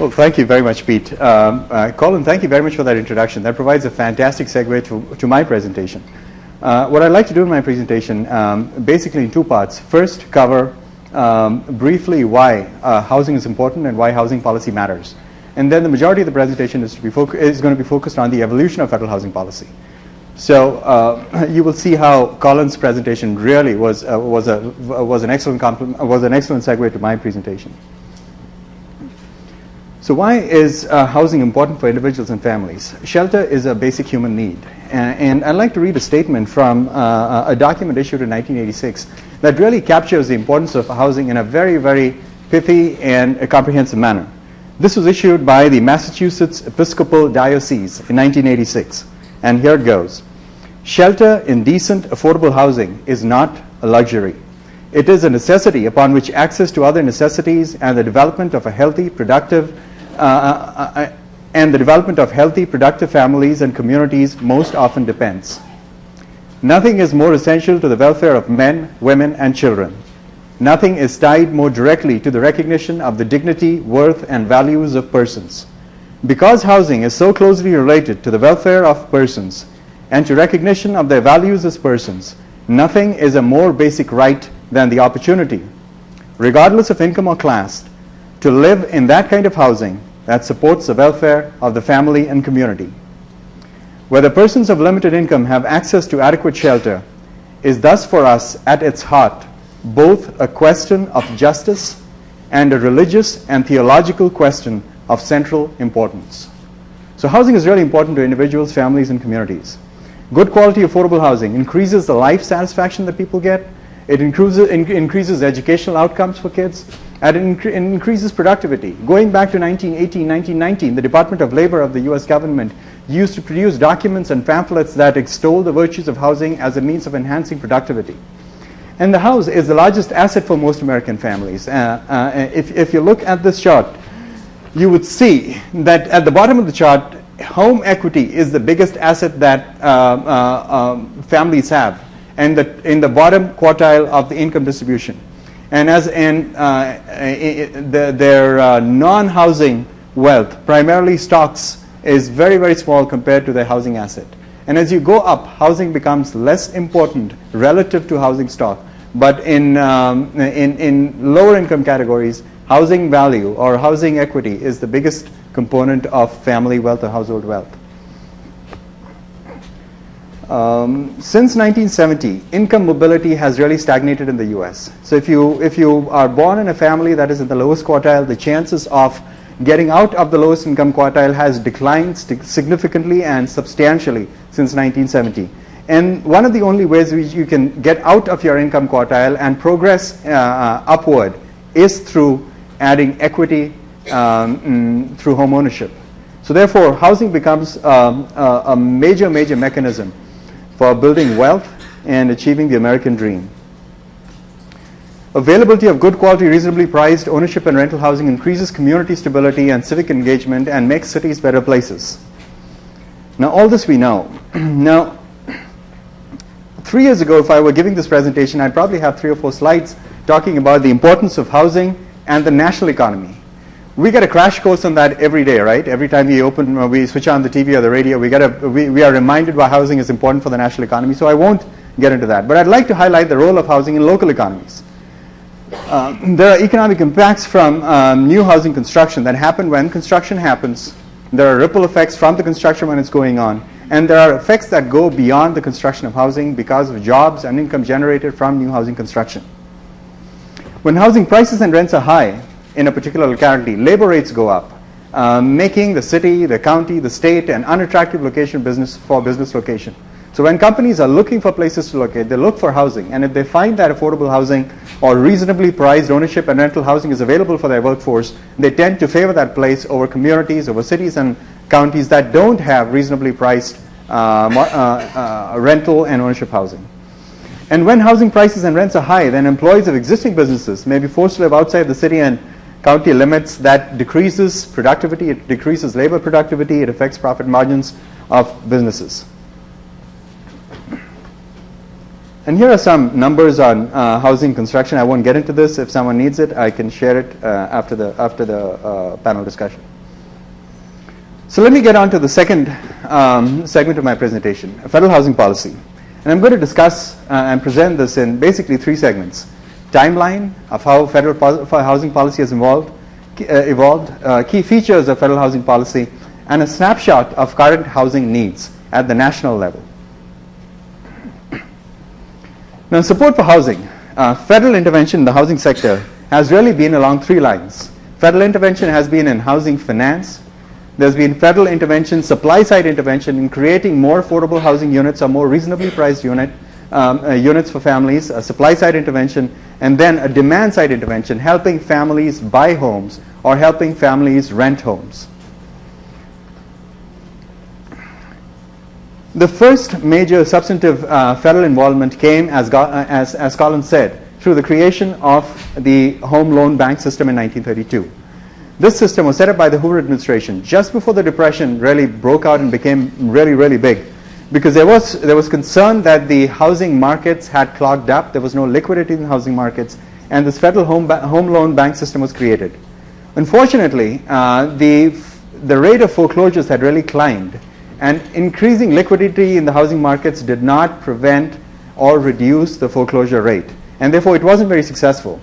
Well, thank you very much, Pete. Colin, thank you very much for that introduction. That provides a fantastic segue to my presentation. What I'd like to do in my presentation, basically in two parts. First, cover briefly why housing is important and why housing policy matters. And then the majority of the presentation is going to be focused on the evolution of federal housing policy. So you will see how Colin's presentation really was an excellent segue to my presentation. So why is housing important for individuals and families? Shelter is a basic human need. And I'd like to read a statement from a document issued in 1986 that really captures the importance of housing in a very, very pithy and a comprehensive manner. This was issued by the Massachusetts Episcopal Diocese in 1986. And here it goes. Shelter in decent, affordable housing is not a luxury. It is a necessity upon which access to other necessities and the development of a healthy, productive families and communities most often depends. Nothing is more essential to the welfare of men, women, and children. Nothing is tied more directly to the recognition of the dignity, worth, and values of persons. Because housing is so closely related to the welfare of persons and to recognition of their values as persons, nothing is a more basic right than the opportunity, regardless of income or class, to live in that kind of housing that supports the welfare of the family and community. Whether persons of limited income have access to adequate shelter is thus for us at its heart both a question of justice and a religious and theological question of central importance. So housing is really important to individuals, families, and communities. Good quality affordable housing increases the life satisfaction that people get. It increases educational outcomes for kids, and it increases productivity. Going back to 1918, 1919, the Department of Labor of the US government used to produce documents and pamphlets that extol the virtues of housing as a means of enhancing productivity. And the house is the largest asset for most American families. If you look at this chart, you would see that at the bottom of the chart, home equity is the biggest asset that families have, and in the bottom quartile of the income distribution. And their non-housing wealth, primarily stocks, is very, very small compared to their housing asset. And as you go up, housing becomes less important relative to housing stock. But in lower income categories, housing value or housing equity is the biggest component of family wealth or household wealth. Since 1970, income mobility has really stagnated in the US. So if you are born in a family that is in the lowest quartile, the chances of getting out of the lowest income quartile has declined significantly and substantially since 1970. And one of the only ways which you can get out of your income quartile and progress upward is through adding equity through home ownership. So therefore, housing becomes a major mechanism for building wealth and achieving the American dream. Availability of good quality, reasonably priced ownership and rental housing increases community stability and civic engagement and makes cities better places. Now, all this we know. Now, 3 years ago, if I were giving this presentation, I'd probably have 3 or 4 slides talking about the importance of housing and the national economy. We get a crash course on that every day, right? Every time we switch on the TV or the radio, we are reminded why housing is important for the national economy. So I won't get into that. But I'd like to highlight the role of housing in local economies. There are economic impacts from new housing construction that happen when construction happens. There are ripple effects from the construction when it's going on. And there are effects that go beyond the construction of housing because of jobs and income generated from new housing construction. When housing prices and rents are high in a particular locality, labor rates go up, making the city, the county, the state an unattractive location for business location. So when companies are looking for places to locate, they look for housing. And if they find that affordable housing or reasonably priced ownership and rental housing is available for their workforce, they tend to favor that place over communities, over cities and counties that don't have reasonably priced rental and ownership housing. And when housing prices and rents are high, then employees of existing businesses may be forced to live outside the city and county limits. That decreases productivity, it decreases labor productivity, it affects profit margins of businesses. And here are some numbers on housing construction. I won't get into this. If someone needs it, I can share it after the panel discussion. So let me get on to the second segment of my presentation, federal housing policy. And I'm going to discuss and present this in basically three segments. Timeline of how federal housing policy has evolved, key features of federal housing policy, and a snapshot of current housing needs at the national level. Now, support for housing. Federal intervention in the housing sector has really been along three lines. Federal intervention has been in housing finance. There's been federal intervention, supply-side intervention in creating more affordable housing units or more reasonably priced units for families, a supply-side intervention, and then a demand-side intervention, helping families buy homes or helping families rent homes. The first major substantive federal involvement came, as Colin said, through the creation of the Home Loan Bank system in 1932. This system was set up by the Hoover administration just before the Depression really broke out and became really, really big, because there was concern that the housing markets had clogged up, there was no liquidity in the housing markets, and this federal home loan bank system was created. Unfortunately, the rate of foreclosures had really climbed, and increasing liquidity in the housing markets did not prevent or reduce the foreclosure rate, and therefore it wasn't very successful.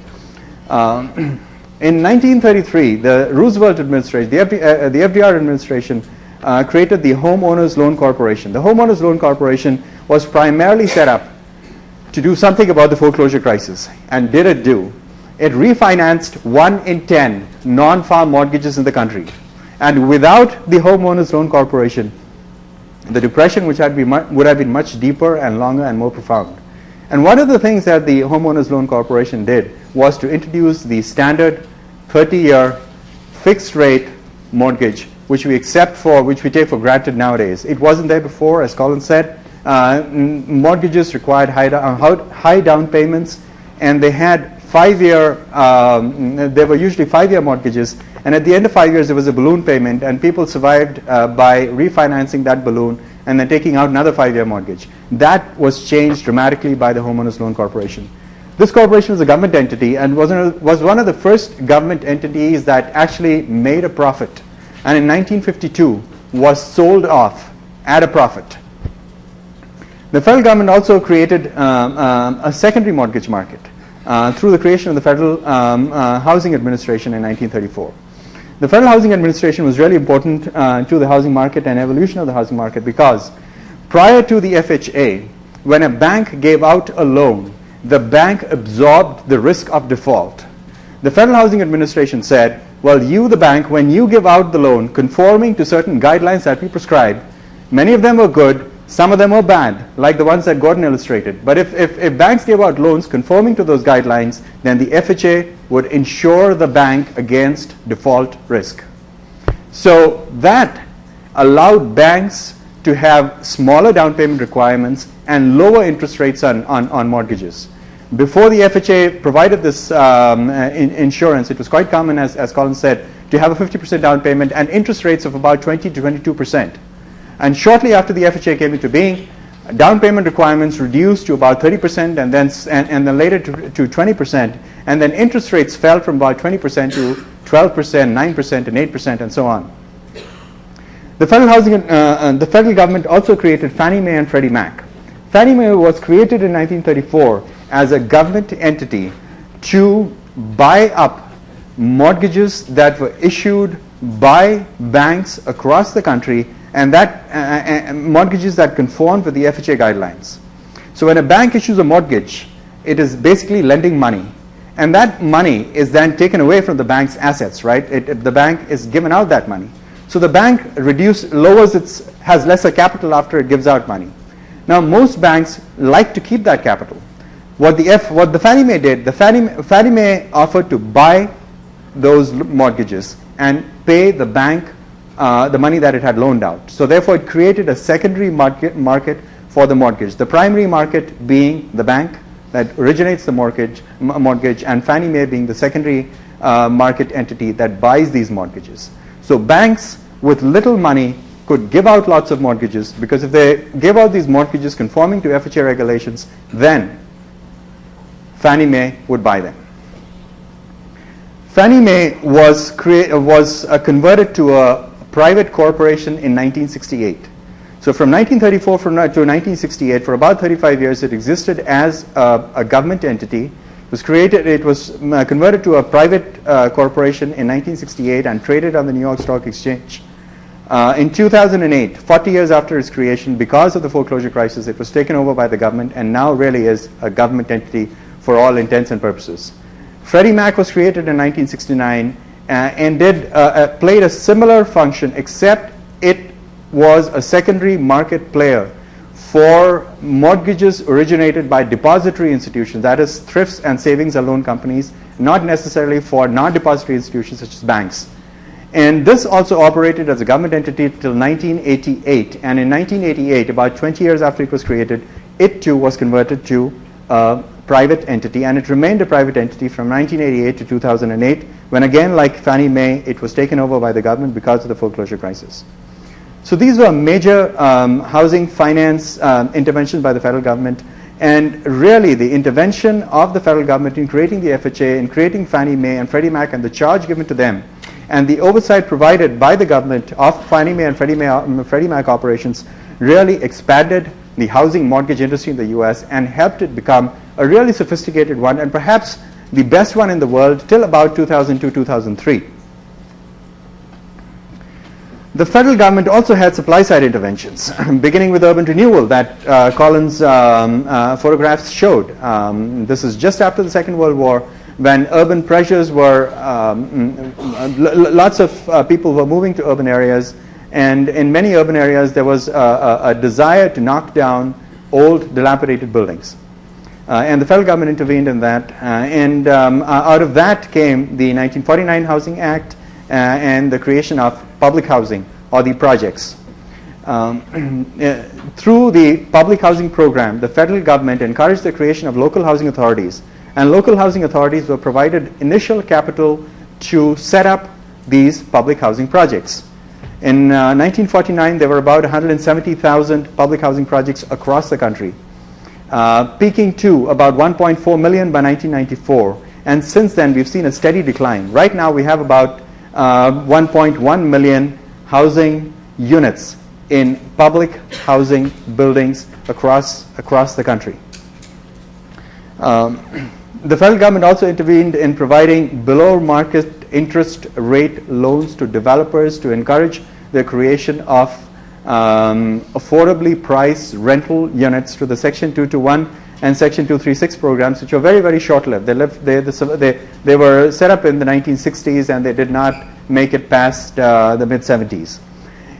In 1933, the Roosevelt administration, the FDR administration, created the Homeowners Loan Corporation. The Homeowners Loan Corporation was primarily set up to do something about the foreclosure crisis. And did it do? It refinanced 1 in 10 non-farm mortgages in the country. And without the Homeowners Loan Corporation, the Depression would have been much deeper and longer and more profound. And one of the things that the Homeowners Loan Corporation did was to introduce the standard 30-year fixed rate mortgage, which we take for granted nowadays. It wasn't there before, as Colin said. Mortgages required high down payments, and they had 5-year. They were usually 5-year mortgages, and at the end of 5 years, there was a balloon payment, and people survived by refinancing that balloon and then taking out another 5-year mortgage. That was changed dramatically by the Homeowners Loan Corporation. This corporation was a government entity and was one of the first government entities that actually made a profit, and in 1952 was sold off at a profit. The federal government also created a secondary mortgage market through the creation of the Federal Housing Administration in 1934. The Federal Housing Administration was really important to the housing market and evolution of the housing market, because prior to the FHA, when a bank gave out a loan, the bank absorbed the risk of default. The Federal Housing Administration said, well, you, the bank, when you give out the loan conforming to certain guidelines that we prescribe, many of them were good, some of them were bad, like the ones that Gordon illustrated. But if banks gave out loans conforming to those guidelines, then the FHA would insure the bank against default risk. So that allowed banks to have smaller down payment requirements and lower interest rates on mortgages. Before the FHA provided this insurance, it was quite common, as Colin said, to have a 50% down payment and interest rates of about 20 to 22%. And shortly after the FHA came into being, down payment requirements reduced to about 30% and then later to 20%, and then interest rates fell from about 20% to 12%, 9%, and 8%, and so on. The federal government also created Fannie Mae and Freddie Mac. Fannie Mae was created in 1934 as a government entity to buy up mortgages that were issued by banks across the country, and that mortgages that conformed with the FHA guidelines. So when a bank issues a mortgage, it is basically lending money, and that money is then taken away from the bank's assets, right? The bank is given out that money. So the bank has lesser capital after it gives out money. Now most banks like to keep that capital. What the Fannie Mae did, the Fannie Mae offered to buy those mortgages and pay the bank the money that it had loaned out. So therefore it created a secondary market for the mortgage. The primary market being the bank that originates the mortgage, and Fannie Mae being the secondary market entity that buys these mortgages. So banks with little money could give out lots of mortgages, because if they gave out these mortgages conforming to FHA regulations, then Fannie Mae would buy them. Fannie Mae was converted to a private corporation in 1968. So from 1934 to 1968, for about 35 years, it existed as a government entity. It was converted to a private corporation in 1968 and traded on the New York Stock Exchange. In 2008, 40 years after its creation, because of the foreclosure crisis, it was taken over by the government and now really is a government entity for all intents and purposes. Freddie Mac was created in 1969 and played a similar function, except it was a secondary market player for mortgages originated by depository institutions, that is thrifts and savings and loan companies, not necessarily for non-depository institutions such as banks. And this also operated as a government entity till 1988. And in 1988, about 20 years after it was created, it too was converted to a private entity, and it remained a private entity from 1988 to 2008, when again, like Fannie Mae, it was taken over by the government because of the foreclosure crisis. So these were major housing finance interventions by the federal government, and really the intervention of the federal government in creating the FHA, in creating Fannie Mae and Freddie Mac, and the charge given to them, and the oversight provided by the government of Fannie Mae and Freddie Mac operations really expanded the housing mortgage industry in the US and helped it become a really sophisticated one, and perhaps the best one in the world till about 2002-2003. The federal government also had supply-side interventions, beginning with urban renewal that Collins' photographs showed. This is just after the Second World War, when urban pressures were, lots of people were moving to urban areas, and in many urban areas there was a desire to knock down old, dilapidated buildings. And the federal government intervened in that, and out of that came the 1949 Housing Act and the creation of public housing, or the projects. Through the public housing program, the federal government encouraged the creation of local housing authorities, and local housing authorities were provided initial capital to set up these public housing projects. In 1949, there were about 170,000 public housing projects across the country, peaking to about 1.4 million by 1994. And since then, we've seen a steady decline. Right now, we have about 1.1 million housing units in public housing buildings across the country. The federal government also intervened in providing below market interest rate loans to developers to encourage the creation of affordably priced rental units to the Section 221 and Section 236 programs, which were very, very short-lived. They were set up in the 1960s, and they did not make it past the mid-70s.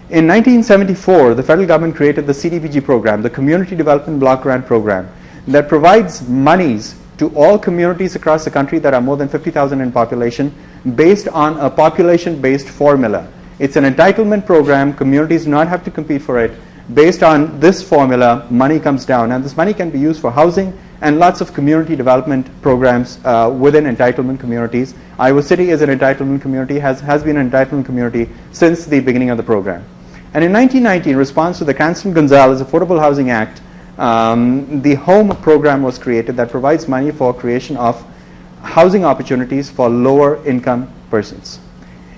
In 1974, the federal government created the CDBG program, the Community Development Block Grant Program, that provides monies to all communities across the country that are more than 50,000 in population, based on a population-based formula. It's an entitlement program. Communities do not have to compete for it. Based on this formula, money comes down, and this money can be used for housing and lots of community development programs within entitlement communities. Iowa City is an entitlement community, has been an entitlement community since the beginning of the program. And in 1990, in response to the Cranston-Gonzalez Affordable Housing Act, the HOME program was created that provides money for creation of housing opportunities for lower income persons.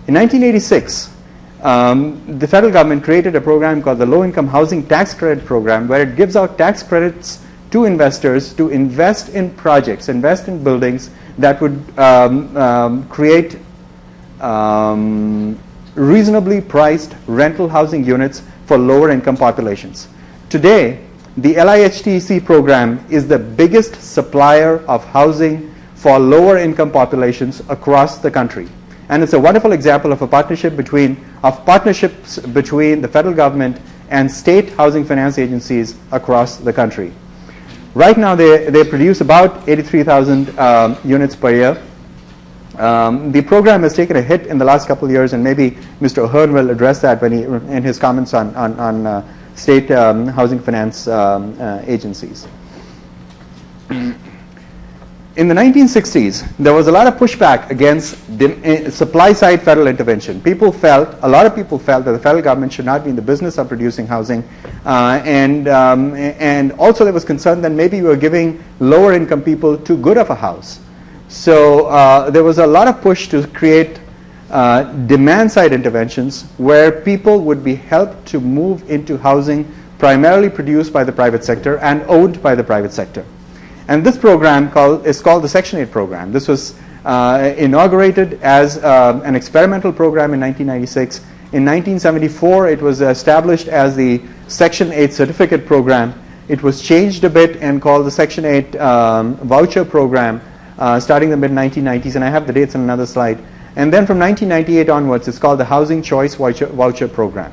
In 1986, the federal government created a program called the Low Income Housing Tax Credit Program, where it gives out tax credits to investors to invest in projects, invest in buildings that would create reasonably priced rental housing units for lower income populations. Today, the LIHTC program is the biggest supplier of housing for lower income populations across the country. And it's a wonderful example of a partnerships between the federal government and state housing finance agencies across the country. Right now, they produce about 83,000 units per year. The program has taken a hit in the last couple of years, and maybe Mr. O'Hearn will address that in his comments on state housing finance agencies. In the 1960s, there was a lot of pushback against supply-side federal intervention. A lot of people felt that the federal government should not be in the business of producing housing, and also there was concern that maybe we were giving lower-income people too good of a house. So there was a lot of push to create demand-side interventions where people would be helped to move into housing primarily produced by the private sector and owned by the private sector. And this program is called the Section 8 program. This was inaugurated as an experimental program in 1996. In 1974, it was established as the Section 8 certificate program. It was changed a bit and called the Section 8 voucher program starting the mid-1990s, and I have the dates on another slide. And then from 1998 onwards, it's called the Housing Choice Voucher Program.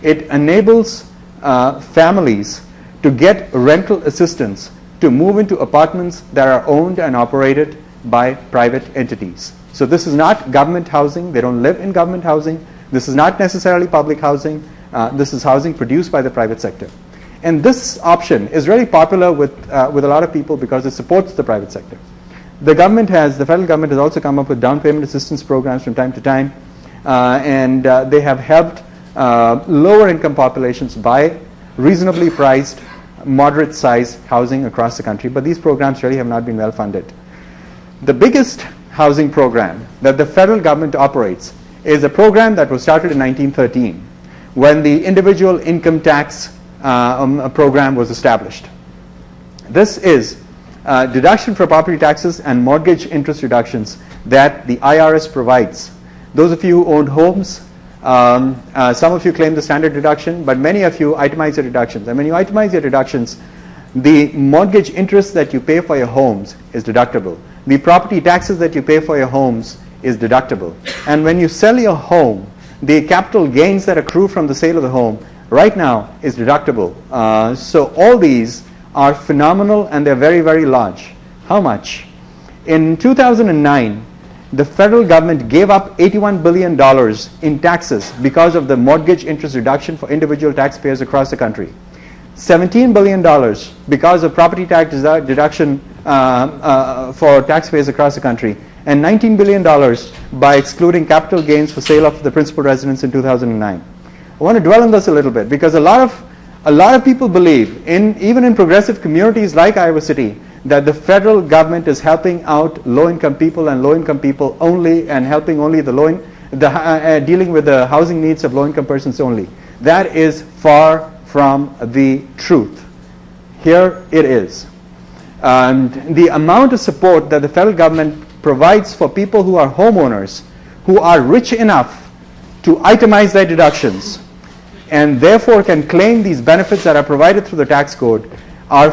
It enables families to get rental assistance to move into apartments that are owned and operated by private entities. So this is not government housing. They don't live in government housing. This is not necessarily public housing. This is housing produced by the private sector. And this option is really popular with a lot of people because it supports the private sector. The federal government has also come up with down payment assistance programs from time to time, and they have helped lower income populations buy reasonably priced, moderate-sized housing across the country, but these programs really have not been well funded. The biggest housing program that the federal government operates is a program that was started in 1913 when the individual income tax program was established. This is deduction for property taxes and mortgage interest reductions that the IRS provides. Those of you who owned homes, some of you claim the standard deduction, but many of you itemize your deductions. And when you itemize your deductions, the mortgage interest that you pay for your homes is deductible. The property taxes that you pay for your homes is deductible. And when you sell your home, the capital gains that accrue from the sale of the home right now is deductible. So all these are phenomenal, and they're very, very large. How much? In 2009, the federal government gave up $81 billion in taxes because of the mortgage interest reduction for individual taxpayers across the country. $17 billion because of property tax deduction for taxpayers across the country, and $19 billion by excluding capital gains for sale of the principal residence in 2009. I want to dwell on this a little bit because a lot of people believe, even in progressive communities like Iowa City, that the federal government is helping out low-income people and low-income people only, and helping only dealing with the housing needs of low-income persons only. That is far from the truth. Here it is. And the amount of support that the federal government provides for people who are homeowners, who are rich enough to itemize their deductions, and therefore can claim these benefits that are provided through the tax code, are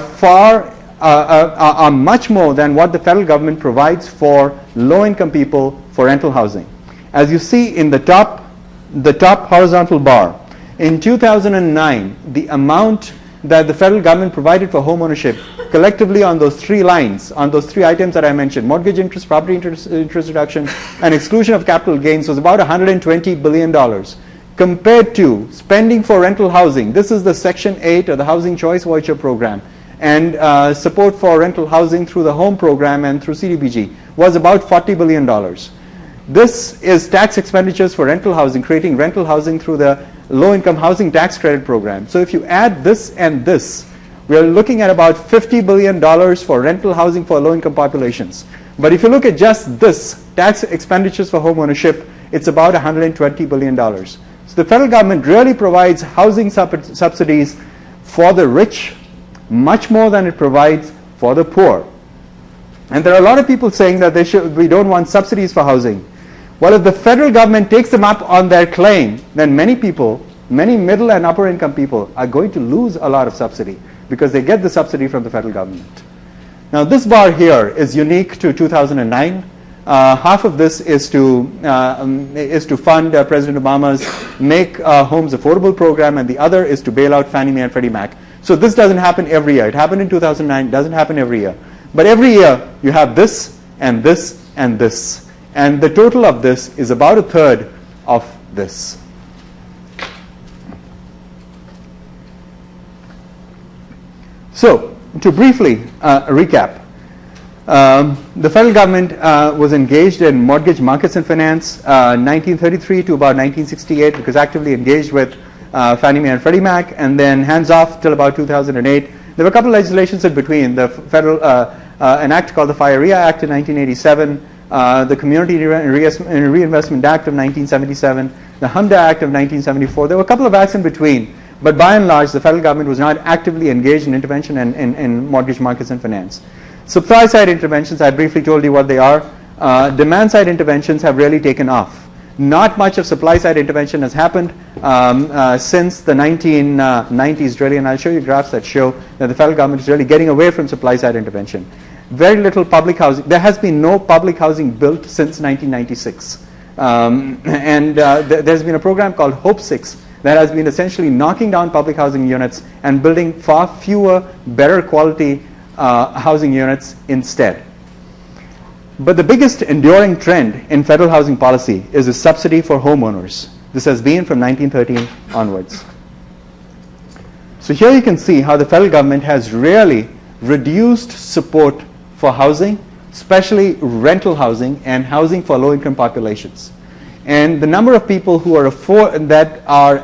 much more than what the federal government provides for low-income people for rental housing. As you see in the top horizontal bar, in 2009, the amount that the federal government provided for home ownership collectively on those three lines, on those three items that I mentioned, mortgage interest, property interest reduction, and exclusion of capital gains, was about $120 billion. Compared to spending for rental housing, this is the Section 8 or the Housing Choice Voucher Program, and support for rental housing through the home program and through CDBG was about $40 billion. This is tax expenditures for rental housing, creating rental housing through the low-income housing tax credit program. So if you add this and this, we are looking at about $50 billion for rental housing for low-income populations. But if you look at just this, tax expenditures for home ownership, it's about $120 billion. So the federal government really provides housing subsidies for the rich much more than it provides for the poor. And there are a lot of people saying that we don't want subsidies for housing. Well, if the federal government takes them up on their claim, then many people, many middle and upper income people, are going to lose a lot of subsidy because they get the subsidy from the federal government. Now this bar here is unique to 2009. Half of this is to fund President Obama's Make Homes Affordable program, and the other is to bail out Fannie Mae and Freddie Mac. So this doesn't happen every year. It happened in 2009, doesn't happen every year. But every year you have this and this and this. And the total of this is about a third of this. So to briefly recap, The federal government was engaged in mortgage markets and finance 1933 to about 1968, because actively engaged with Fannie Mae and Freddie Mac, and then hands off till about 2008. There were a couple of legislations in between. The federal an act called the FIREA Act in 1987, the Community Reinvestment Act of 1977, the HMDA Act of 1974. There were a couple of acts in between, but by and large, the federal government was not actively engaged in intervention in mortgage markets and finance. Supply side interventions, I briefly told you what they are. Demand side interventions have really taken off. Not much of supply side intervention has happened since the 1990s, really, and I'll show you graphs that show that the federal government is really getting away from supply side intervention. Very little public housing. There has been no public housing built since 1996. There's been a program called Hope 6 that has been essentially knocking down public housing units and building far fewer, better quality housing units instead. But the biggest enduring trend in federal housing policy is the subsidy for homeowners. This has been from 1913 onwards. So here you can see how the federal government has really reduced support for housing, especially rental housing and housing for low-income populations. And the number of people who are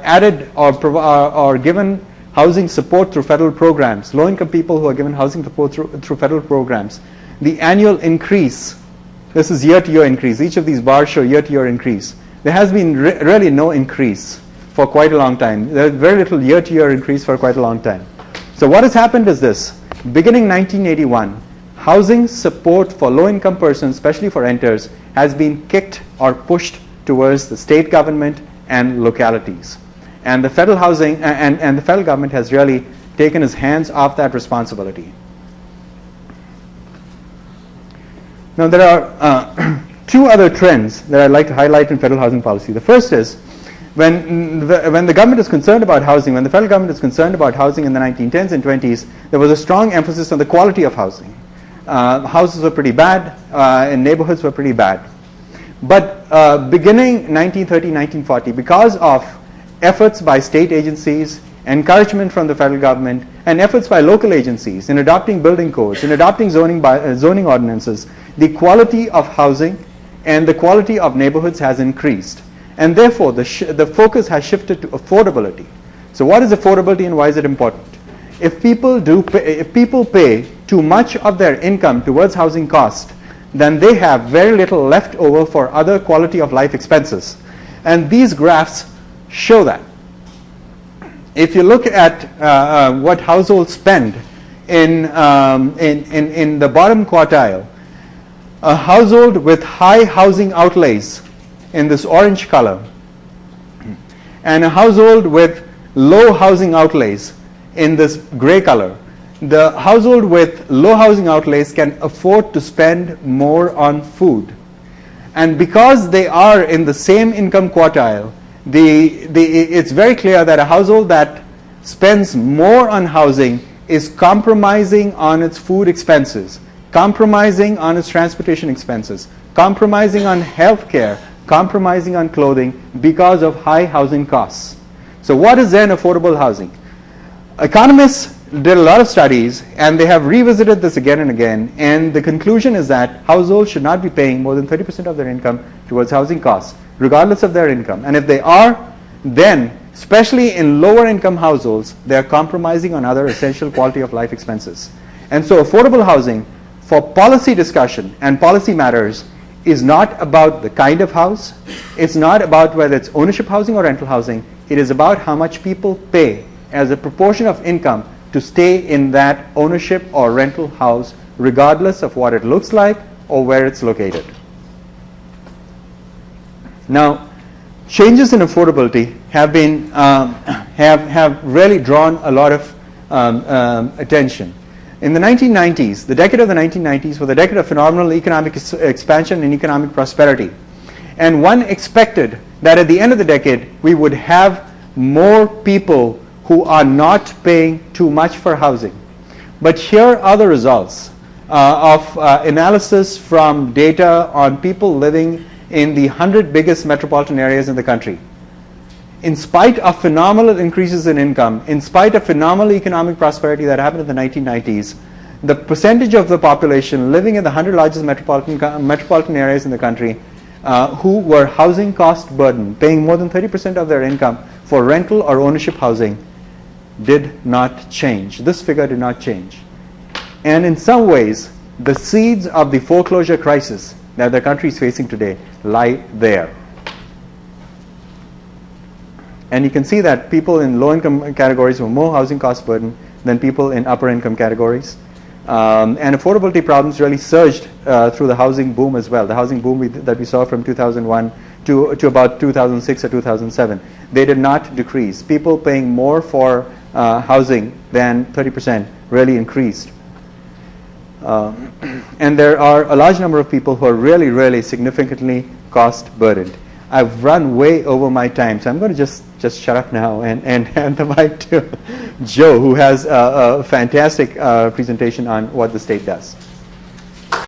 added or given housing support through federal programs, low-income people who are given housing support through federal programs, the annual increase, this is year-to-year increase. Each of these bars show year-to-year increase. There has been really no increase for quite a long time. There's very little year-to-year increase for quite a long time. So what has happened is this. Beginning 1981, housing support for low-income persons, especially for renters, has been kicked or pushed towards the state government and localities. And the federal housing and the federal government has really taken its hands off that responsibility. Now there are two other trends that I'd like to highlight in federal housing policy. The first is when the government is concerned about housing, when the federal government is concerned about housing in the 1910s and 20s, there was a strong emphasis on the quality of housing. Houses were pretty bad, and neighborhoods were pretty bad. But beginning 1930, 1940, because of efforts by state agencies, encouragement from the federal government, and efforts by local agencies in adopting building codes, in adopting zoning ordinances, the quality of housing and the quality of neighborhoods has increased. And therefore, the focus has shifted to affordability. So what is affordability and why is it important? If people pay too much of their income towards housing cost, then they have very little left over for other quality of life expenses. And these graphs show that. If you look at what households spend in the bottom quartile, a household with high housing outlays in this orange color, and a household with low housing outlays in this gray color, the household with low housing outlays can afford to spend more on food. And because they are in the same income quartile, it's very clear that a household that spends more on housing is compromising on its food expenses, compromising on its transportation expenses, compromising on health care, compromising on clothing because of high housing costs. So what is then affordable housing? Economists did a lot of studies and they have revisited this again and again, and the conclusion is that households should not be paying more than 30% of their income towards housing costs, regardless of their income. And if they are, then especially in lower income households, they are compromising on other essential quality of life expenses. And so affordable housing for policy discussion and policy matters is not about the kind of house, it's not about whether it's ownership housing or rental housing, it is about how much people pay as a proportion of income to stay in that ownership or rental house, regardless of what it looks like or where it's located. Now, changes in affordability have been have really drawn a lot of attention. In the 1990s, the decade of the 1990s was the decade of phenomenal economic expansion and economic prosperity. And one expected that at the end of the decade, we would have more people who are not paying too much for housing. But here are the results of analysis from data on people living in the 100 biggest metropolitan areas in the country. In spite of phenomenal increases in income, in spite of phenomenal economic prosperity that happened in the 1990s, the percentage of the population living in the 100 largest metropolitan areas in the country who were housing cost burden, paying more than 30% of their income for rental or ownership housing, did not change. This figure did not change. And in some ways, the seeds of the foreclosure crisis that the country is facing today lie there. And you can see that people in low-income categories have more housing cost burden than people in upper-income categories. And affordability problems really surged through the housing boom as well. The housing boom that we saw from 2001 to about 2006 or 2007. They did not decrease. People paying more for housing than 30% really increased. And there are a large number of people who are really, really significantly cost burdened. I've run way over my time, so I'm going to just shut up now and hand the mic to Joe, who has a fantastic presentation on what the state does.